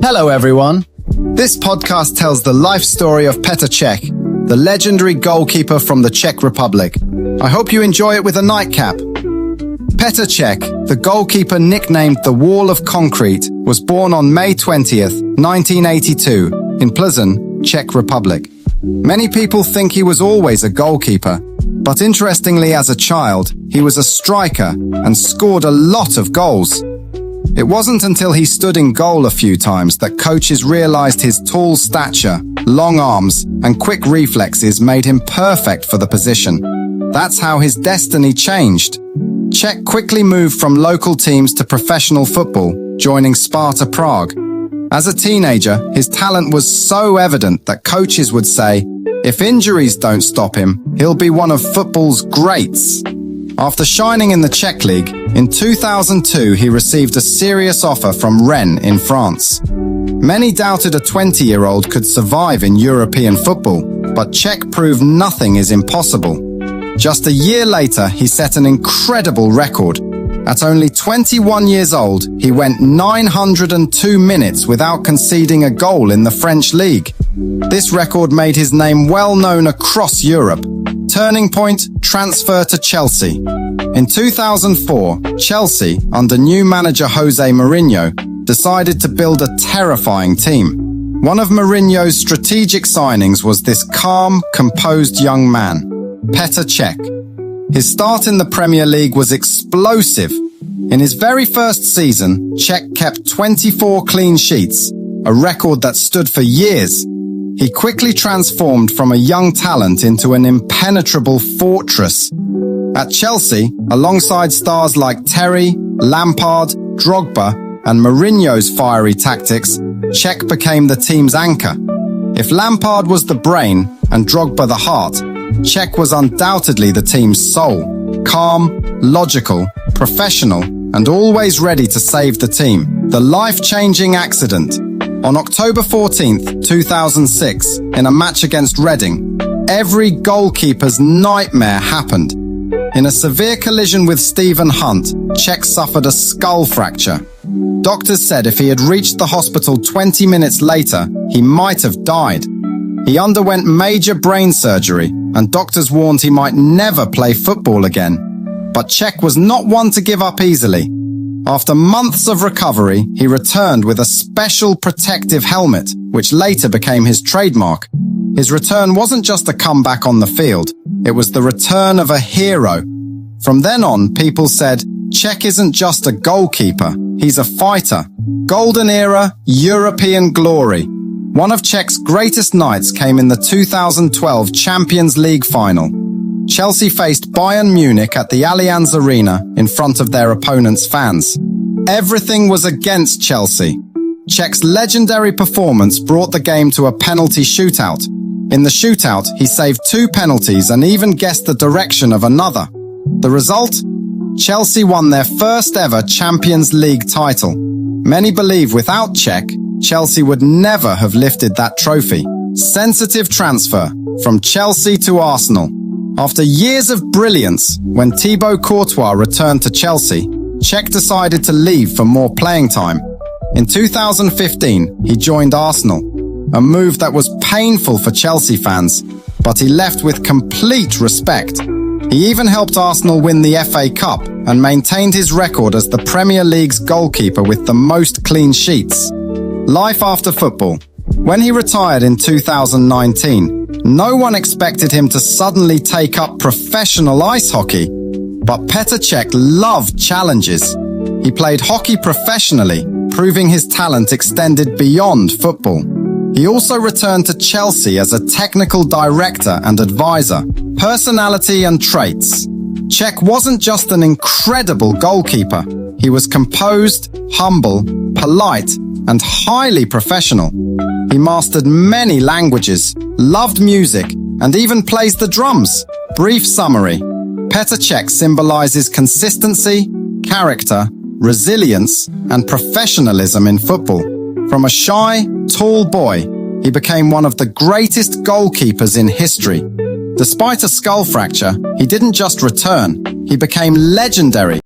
Hello everyone. This podcast tells the life story of Petr Čech, the legendary goalkeeper from the Czech Republic. I hope you enjoy it with a nightcap. Petr Čech, the goalkeeper nicknamed the Wall of Concrete, was born on May 20th, 1982, in Plzeň, Czech Republic. Many people think he was always a goalkeeper, but interestingly, as a child, he was a striker and scored a lot of goals. It wasn't until he stood in goal a few times that coaches realized his tall stature, long arms, and quick reflexes made him perfect for the position. That's how his destiny changed. Čech quickly moved from local teams to professional football, joining Sparta Prague. As a teenager, his talent was so evident that coaches would say, if injuries don't stop him, he'll be one of football's greats. After shining in the Czech League, in 2002 he received a serious offer from Rennes in France. Many doubted a 20-year-old could survive in European football, but Čech proved nothing is impossible. Just a year later, he set an incredible record. At only 21 years old, he went 902 minutes without conceding a goal in the French league. This record made his name well known across Europe. Turning point, transfer to Chelsea. In 2004, Chelsea, under new manager Jose Mourinho, decided to build a terrifying team. One of Mourinho's strategic signings was this calm, composed young man, Petr Čech. His start in the Premier League was explosive. In his very first season, Čech kept 24 clean sheets, a record that stood for years. He quickly transformed from a young talent into an impenetrable fortress. At Chelsea, alongside stars like Terry, Lampard, Drogba, and Mourinho's fiery tactics, Čech became the team's anchor. If Lampard was the brain and Drogba the heart, Čech was undoubtedly the team's soul. Calm, logical, professional, and always ready to save the team. The life-changing accident. On October 14th, 2006, in a match against Reading, every goalkeeper's nightmare happened. In a severe collision with Stephen Hunt, Čech suffered a skull fracture. Doctors said if he had reached the hospital 20 minutes later, he might have died. He underwent major brain surgery, and doctors warned he might never play football again. But Čech was not one to give up easily. After months of recovery, he returned with a special protective helmet, which later became his trademark. His return wasn't just a comeback on the field, it was the return of a hero. From then on, people said, Čech isn't just a goalkeeper, he's a fighter. Golden era, European glory. One of Czech's greatest nights came in the 2012 Champions League final. Chelsea faced Bayern Munich at the Allianz Arena in front of their opponents' fans. Everything was against Chelsea. Czech's legendary performance brought the game to a penalty shootout. In the shootout, he saved 2 penalties and even guessed the direction of another. The result? Chelsea won their first ever Champions League title. Many believe without Čech, Chelsea would never have lifted that trophy. Sensitive transfer from Chelsea to Arsenal. After years of brilliance, when Thibaut Courtois returned to Chelsea, Čech decided to leave for more playing time. In 2015, he joined Arsenal, a move that was painful for Chelsea fans, but he left with complete respect. He even helped Arsenal win the FA Cup and maintained his record as the Premier League's goalkeeper with the most clean sheets. Life after football. When he retired in 2019, no one expected him to suddenly take up professional ice hockey. But Petr Čech loved challenges. He played hockey professionally, proving his talent extended beyond football. He also returned to Chelsea as a technical director and advisor. Personality and traits. Čech wasn't just an incredible goalkeeper. He was composed, humble, polite, and highly professional. He mastered many languages, loved music, and even plays the drums. Brief summary. Petr Čech symbolizes consistency, character, resilience, and professionalism in football. From a shy, tall boy, he became one of the greatest goalkeepers in history. Despite a skull fracture, he didn't just return, he became legendary.